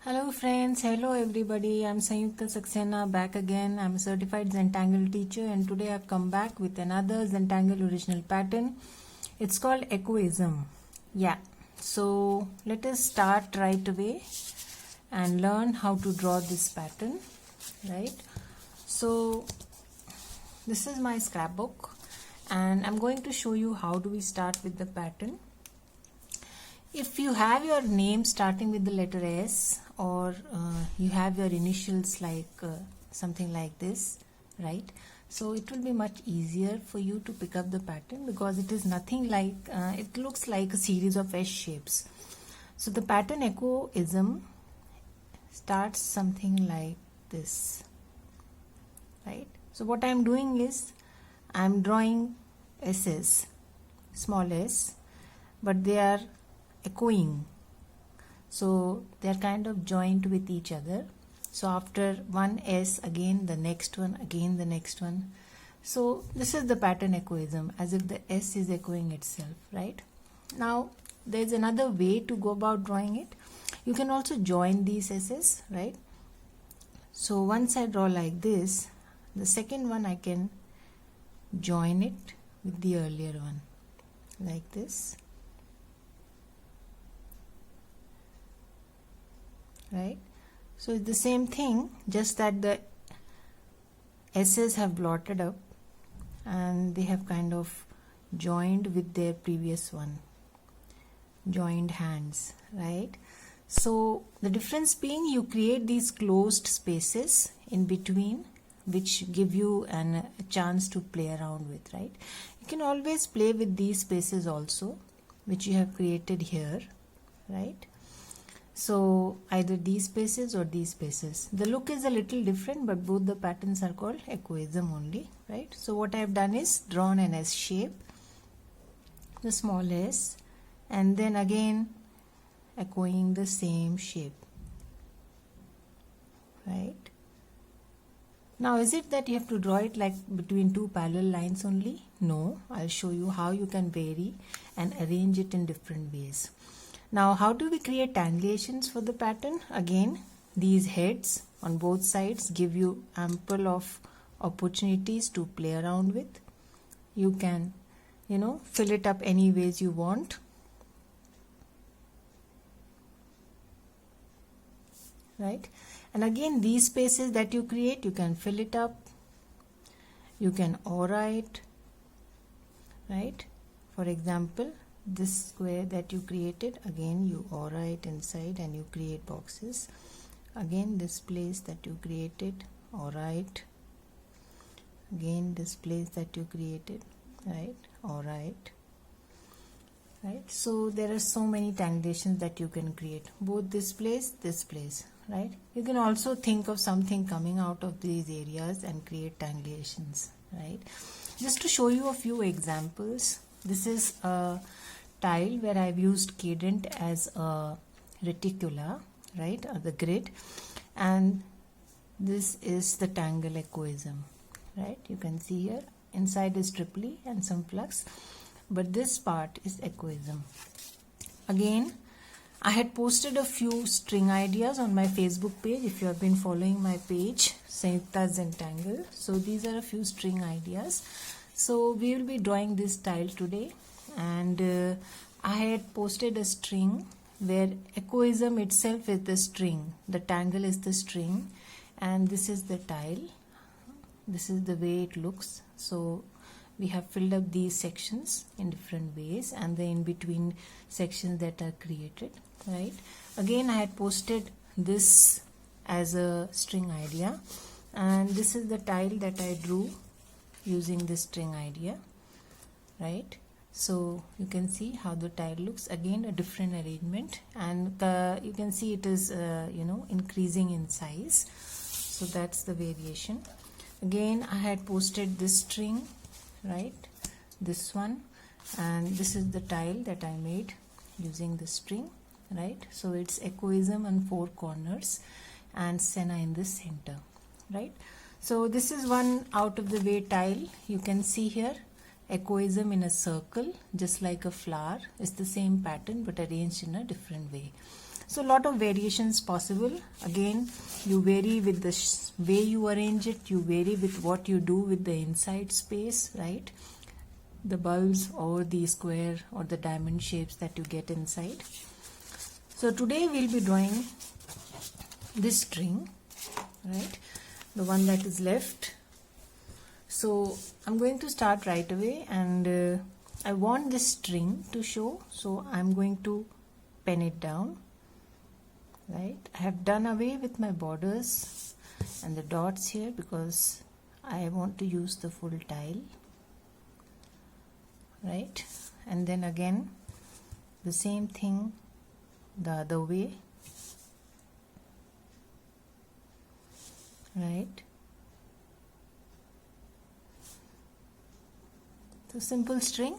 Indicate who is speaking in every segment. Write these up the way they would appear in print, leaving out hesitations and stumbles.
Speaker 1: Hello friends, hello everybody. I'm Sanyukta Saxena back again. I'm a certified Zentangle teacher and today I've come back with another Zentangle original pattern. It's called Echoism. Yeah, so let us start right away and learn how to draw this pattern, right? So this is my scrapbook and I'm going to show you how do we start with the pattern. If you have your name starting with the letter S or you have your initials like something like this, right? So it will be much easier for you to pick up the pattern because it is nothing like, it looks like a series of S shapes. So the pattern Echoism starts something like this, right? So what I am doing is I am drawing S's, small s, but they are echoing, so they are kind of joined with each other. So after one S, again the next one, again the next one. So this is the pattern Echoism, as if the S is echoing itself, right? Now there is another way to go about drawing it. You can also join these S's, right? So once I draw like this, the second one I can join it with the earlier one like this, right? So it's the same thing, just that the S's have blotted up and they have kind of joined with their previous one, joined hands, right? So the difference being you create these closed spaces in between which give you a chance to play around with, right? You can always play with these spaces also which you have created here, right? So either these spaces or these spaces. The look is a little different, but both the patterns are called Echoism only, right? So what I have done is drawn an S shape, the small s, and then again echoing the same shape, right? Now is it that you have to draw it like between two parallel lines only? No, I'll show you how you can vary and arrange it in different ways. Now how do we create tangulations for the pattern? Again, these heads on both sides give you ample of opportunities to play around with. You can, fill it up any ways you want, right? And again, these spaces that you create, you can fill it up, you can aura it, right? For example, this square that you created, again you aura it inside and you create boxes. Again this place that you created, aura it. Again this place that you created, right, aura it, right? So there are so many tangulations that you can create, both this place, right? You can also think of something coming out of these areas and create tangulations, right? Just to show you a few examples, this is a tile where I've used cadent as a reticula, right, or the grid, and this is the Tangle Echoism, right? You can see here inside is triply and some flux, but this part is Echoism. Again, I had posted a few string ideas on my Facebook page. If you have been following my page, Sanyukta Zentangle, so these are a few string ideas. So we will be drawing this tile today, and I had posted a string where Echoism itself is the string, the tangle is the string, and this is the tile. This is the way it looks. So we have filled up these sections in different ways and the in between sections that are created, right? Again, I had posted this as a string idea, and this is the tile that I drew using this string idea, right? So you can see how the tile looks. Again, a different arrangement, and you can see it is increasing in size. So that's the variation. Again, I had posted this string, right, this one, and this is the tile that I made using the string, right? So it's Echoism on four corners and Sena in the center, right? So this is one out of the way tile. You can see here Echoism in a circle, just like a flower. It's the same pattern but arranged in a different way. So a lot of variations possible. Again, you vary with the way you arrange it, you vary with what you do with the inside space, right? The bulbs or the square or the diamond shapes that you get inside. So today we'll be drawing this string, right? The one that is left. So I'm going to start right away, and I want this string to show, so I'm going to pen it down, right? I have done away with my borders and the dots here because I want to use the full tile, right? And then again the same thing the other way, right? So simple string,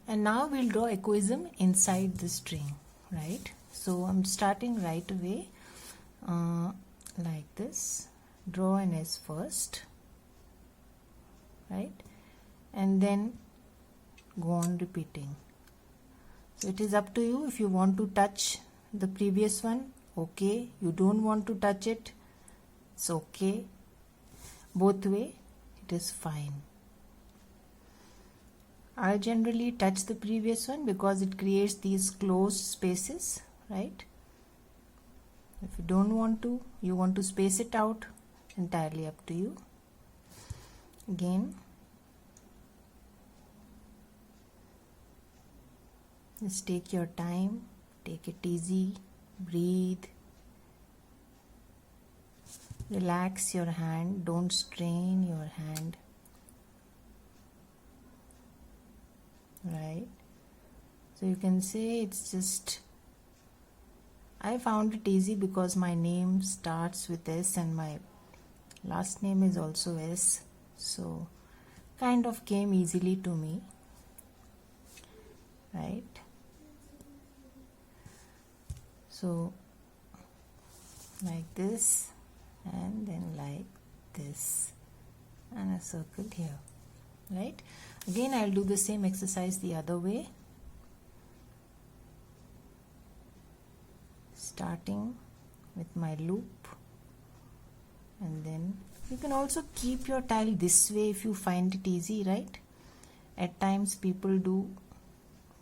Speaker 1: and now we'll draw echoism inside the string, right? So I'm starting right away like this. Draw an S first, right? And then go on repeating. So it is up to you. If you want to touch the previous one, okay. You don't want to touch it, it's okay. Both way, it is fine. I generally touch the previous one because it creates these closed spaces, right? If you don't want to, you want to space it out, entirely up to you. Again, just take your time, take it easy, breathe, relax your hand, don't strain your hand, right? So you can say it's just, I found it easy because my name starts with S and my last name is also S, so kind of came easily to me, right? So like this, and then like this, and a circle here, right? Again, I'll do the same exercise the other way, starting with my loop, and then you can also keep your tile this way if you find it easy, right? At times people do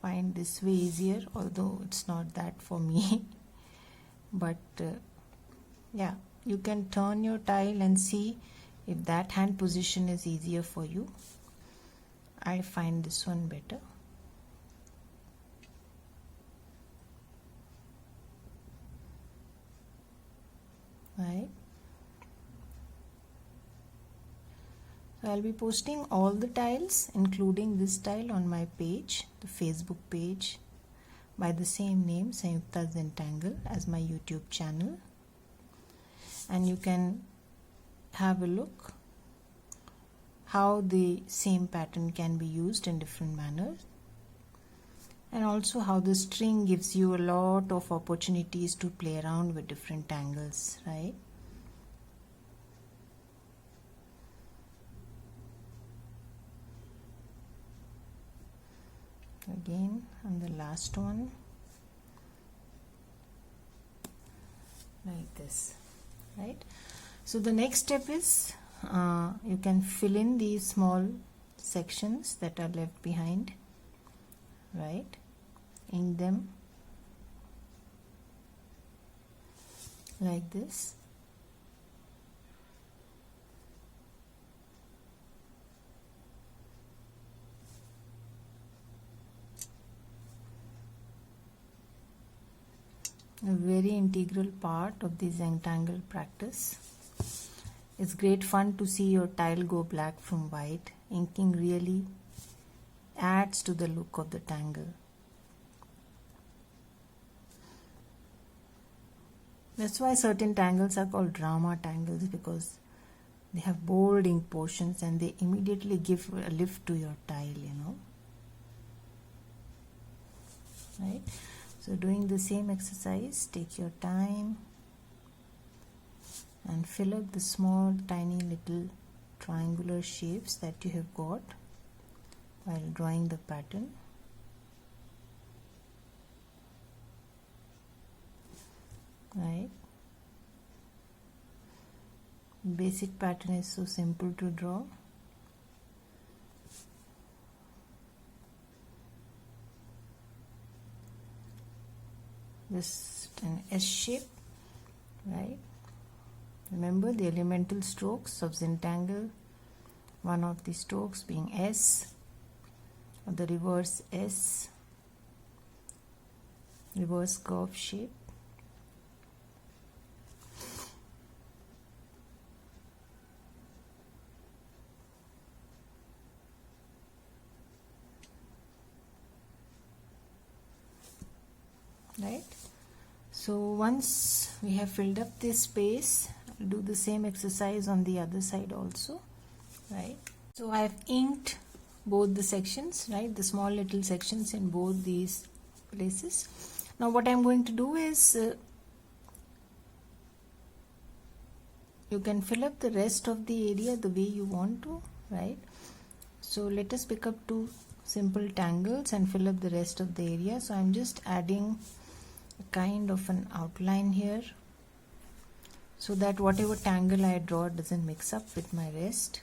Speaker 1: find this way easier, although it's not that for me. But yeah, you can turn your tile and see if that hand position is easier for you. I find this one better. Right. So I'll be posting all the tiles, including this tile, on my page, the Facebook page, by the same name, Sanyukta Zentangle, as my YouTube channel. And you can have a look how the same pattern can be used in different manners, and also how the string gives you a lot of opportunities to play around with different tangles, right? Again on the last one, like this, right? So the next step is you can fill in these small sections that are left behind, right? Ink them like this. A very integral part of the Zentangle practice. It's great fun to see your tile go black from white. Inking really adds to the look of the tangle. That's why certain tangles are called drama tangles, because they have bold ink portions and they immediately give a lift to your tile, you know. Right? So doing the same exercise, take your time and fill up the small tiny little triangular shapes that you have got while drawing the pattern. right? Basic pattern is so simple to draw. Just an S shape, right? Remember the elemental strokes of Zentangle, one of the strokes being S, or the reverse S, reverse curve shape. Right? So once we have filled up this space, do the same exercise on the other side also, right? So I have inked both the sections, right? The small little sections in both these places. Now what I am going to do is you can fill up the rest of the area the way you want to, right? So let us pick up two simple tangles and fill up the rest of the area. So I am just adding a kind of an outline here so that whatever tangle I draw doesn't mix up with my rest,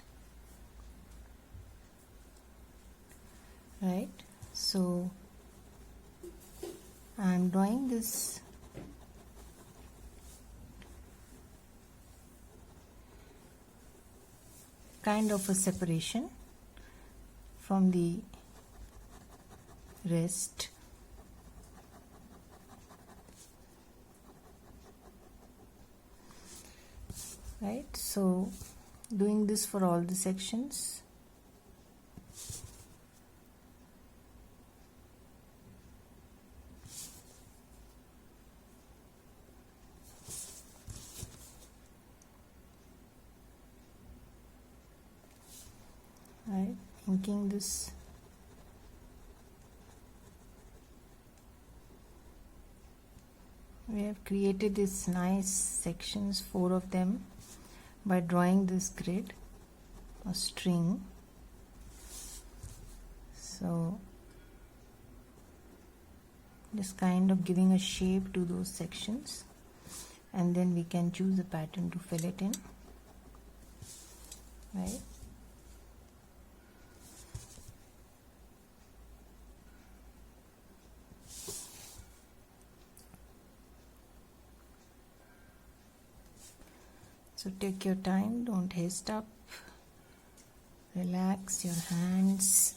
Speaker 1: right? So I am drawing this kind of a separation from the rest. Right, so doing this for all the sections. Right, inking this. We have created these nice sections, 4 of them, by drawing this grid or string. So just kind of giving a shape to those sections, and then we can choose a pattern to fill it in, right? So take your time, don't haste up, relax your hands.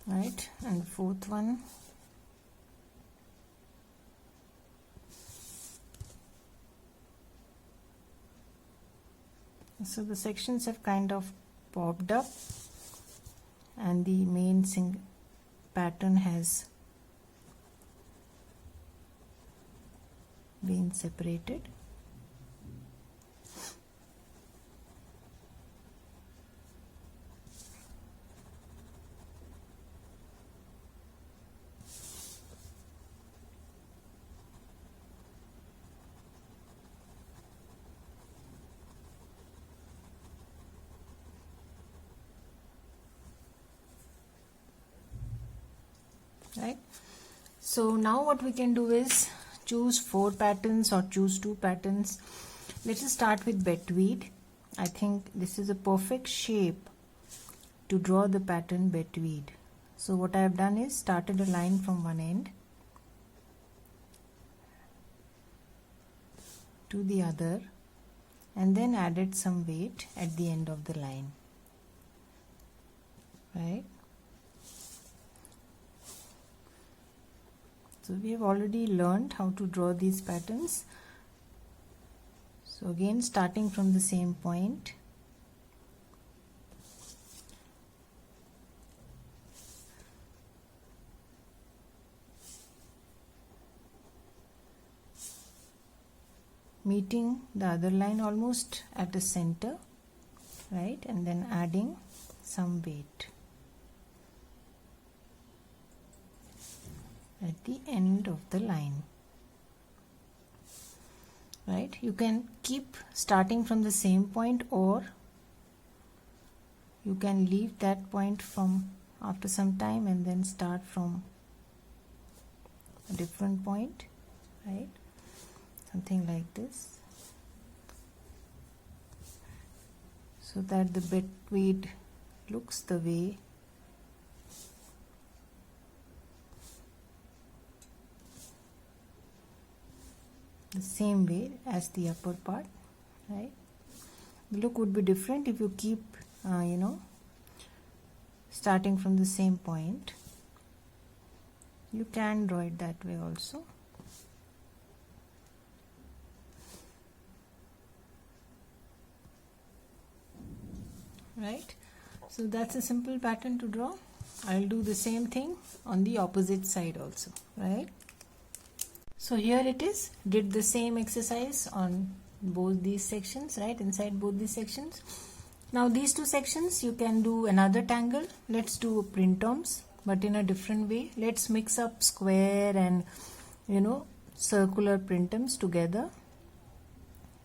Speaker 1: Right, and fourth one. So the sections have kind of popped up and the main pattern has been separated. Right, so now what we can do is choose 4 patterns or choose 2 patterns. Let us start with Betweed. I think this is a perfect shape to draw the pattern Betweed. So what I have done is started a line from one end to the other and then added some weight at the end of the line, right? So we have already learned how to draw these patterns. So again, starting from the same point, meeting the other line almost at the center, right, and then adding some weight at the end of the line, right. You can keep starting from the same point, or you can leave that point from after some time and then start from a different point, right, something like this, so that the betweed looks the way the same way as the upper part, right. The look would be different if you keep starting from the same point. You can draw it that way also. Right, so that's a simple pattern to draw. I'll do the same thing on the opposite side also, right. So here it is, did the same exercise on both these sections, right, inside both these sections. Now these two sections you can do another tangle. Let's do printoms, but in a different way. Let's mix up square and circular printoms together.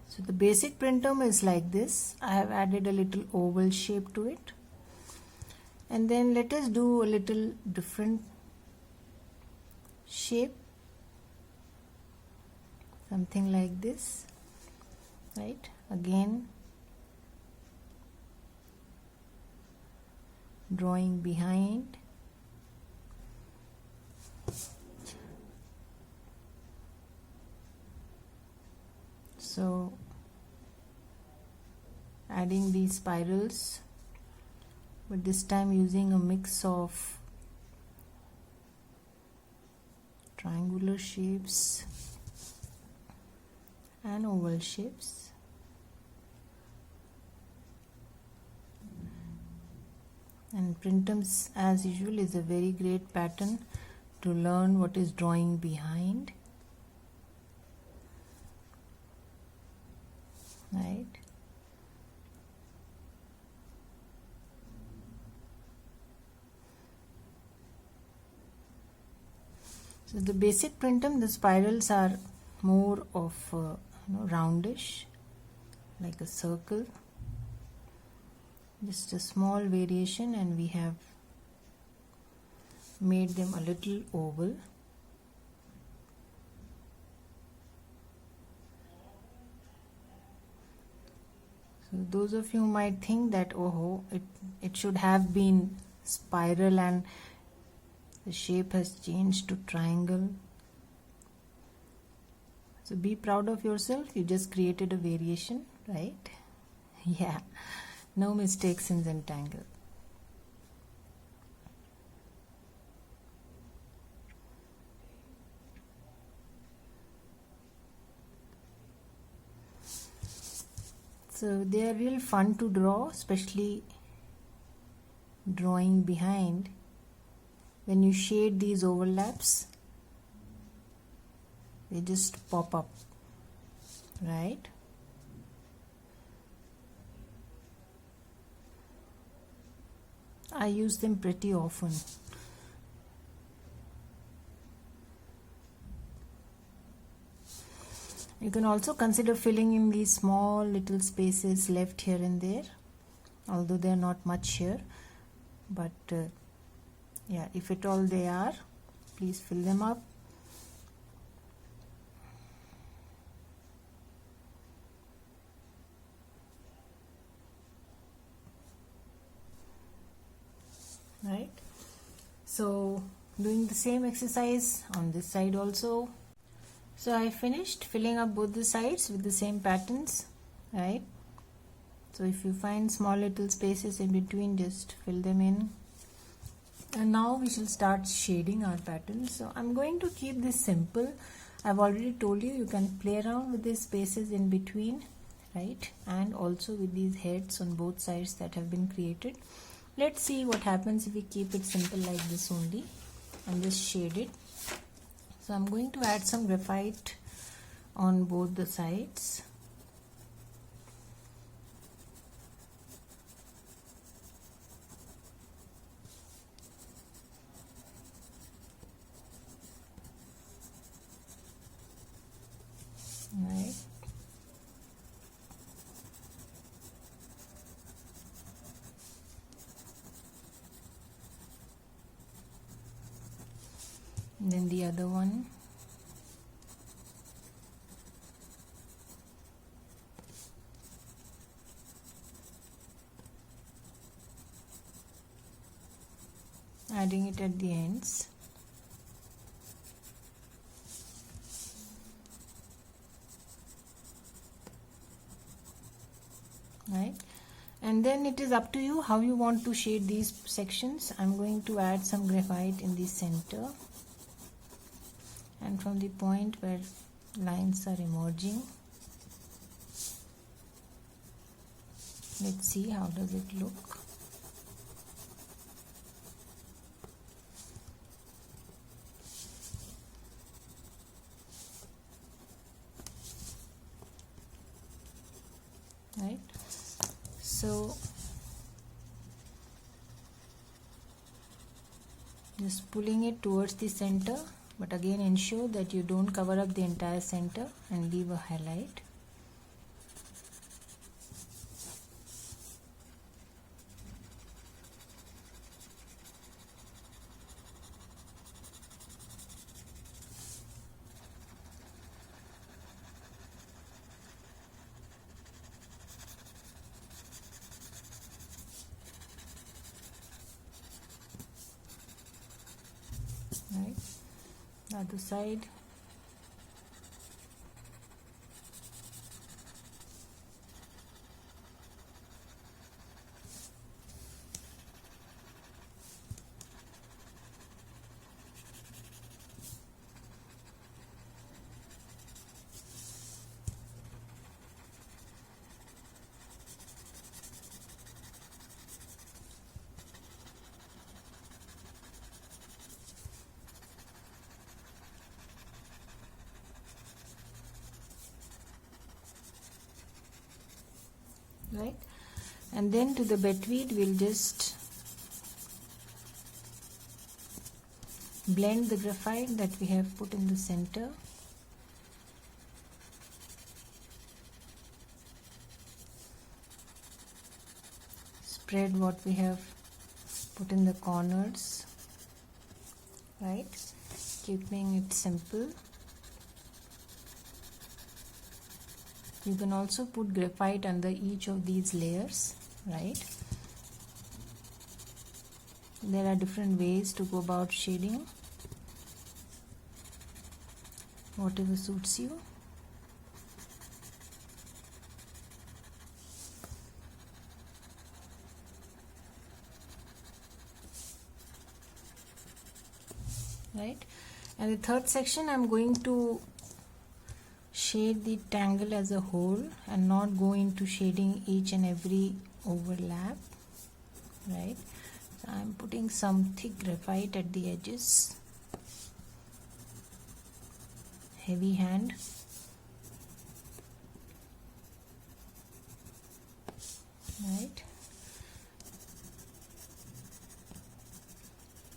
Speaker 1: So the basic printom is like this. I have added a little oval shape to it, and then let us do a little different shape, something like this, right. Again drawing behind, so adding these spirals, but this time using a mix of triangular shapes and oval shapes. And printoms, as usual, is a very great pattern to learn what is drawing behind, right. So the basic printum, the spirals are more of roundish, like a circle, just a small variation, and we have made them a little oval. So those of you might think that it should have been spiral and the shape has changed to triangle. So be proud of yourself, you just created a variation, right? Yeah, no mistakes in Zentangle. So they are real fun to draw, especially drawing behind. When you shade these overlaps, they just pop up, right? I use them pretty often. You can also consider filling in these small little spaces left here and there, although they are not much here, but yeah, if at all they are, please fill them up. Right, so doing the same exercise on this side also. So I finished filling up both the sides with the same patterns, right? So if you find small little spaces in between, just fill them in. And now we shall start shading our pattern. So I'm going to keep this simple. I've already told you, you can play around with these spaces in between, right? And also with these heads on both sides that have been created. Let's see what happens if we keep it simple like this only and just shade it. So I'm going to add some graphite on both the sides. Right. And then the other one. Adding it at the ends. Right, and then it is up to you how you want to shade these sections. I'm going to add some graphite in the center, and from the point where lines are emerging, let's see how does it look. Right, so just pulling it towards the center, but again ensure that you don't cover up the entire center and leave a highlight. Right, the other side. Right, and then to the Betweed we'll just blend the graphite that we have put in the center. Spread what we have put in the corners, right, keeping it simple. You can also put graphite under each of these layers, right? There are different ways to go about shading, whatever suits you. Right, and the third section I'm going to shade the tangle as a whole and not go into shading each and every overlap. Right, so I'm putting some thick graphite at the edges, heavy hand. Right,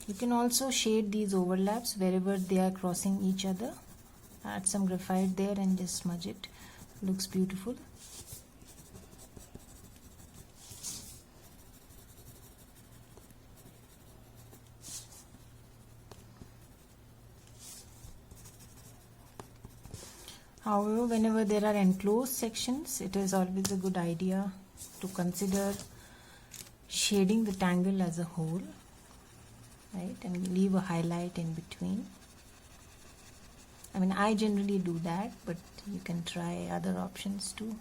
Speaker 1: you can also shade these overlaps wherever they are crossing each other. Add some graphite there and just smudge it. Looks beautiful. However, whenever there are enclosed sections, it is always a good idea to consider shading the tangle as a whole, right, and leave a highlight in between. I mean, I generally do that, but you can try other options too.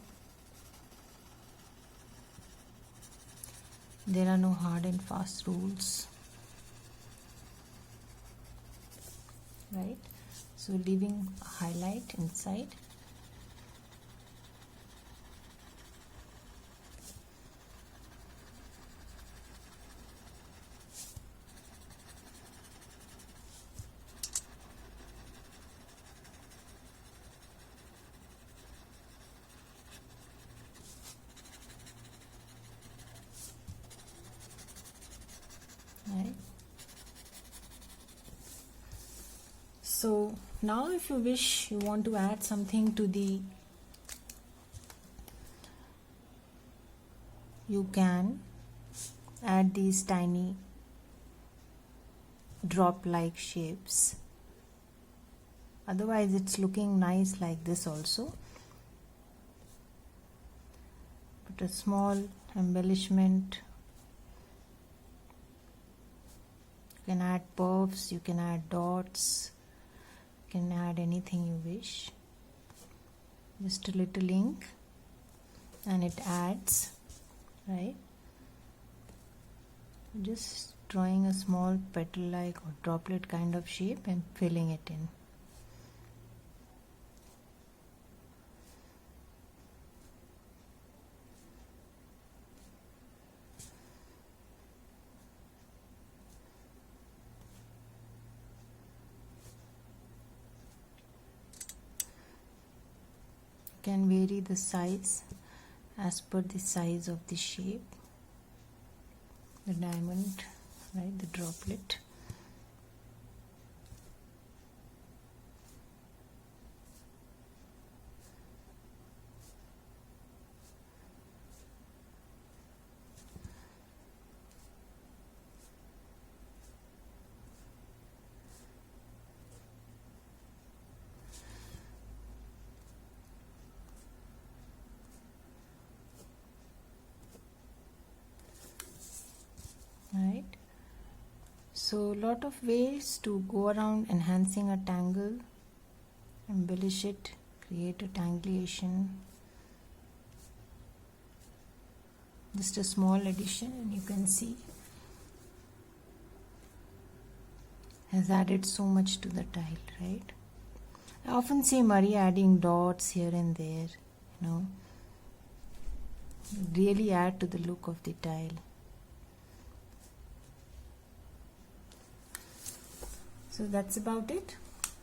Speaker 1: There are no hard and fast rules, right? So leaving a highlight inside. So now if you wish, you want to add something to the, you can add these tiny drop like shapes. Otherwise it's looking nice like this also. Put a small embellishment. You can add puffs, you can add dots, you can add anything you wish. Just a little ink and it adds, right? Just drawing a small petal like or droplet kind of shape and filling it in. Can vary the size as per the size of the shape, the diamond, right, the droplet. Right, so lot of ways to go around enhancing a tangle, embellish it, create a tangleation. Just a small addition and you can see has added so much to the tile, right? I often see Marie adding dots here and there, you know, really add to the look of the tile. So that's about it.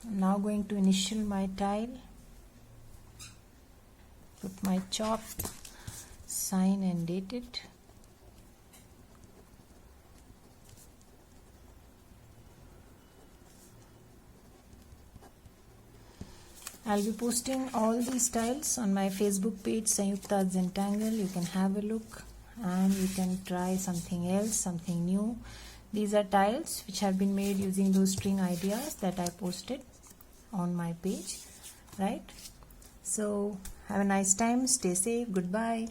Speaker 1: I'm now going to initial my tile, put my chalk, sign and date it. I'll be posting all these tiles on my Facebook page Sanyukta Zentangle. You can have a look and you can try something else, something new. These are tiles which have been made using those string ideas that I posted on my page, right? So have a nice time, stay safe, goodbye.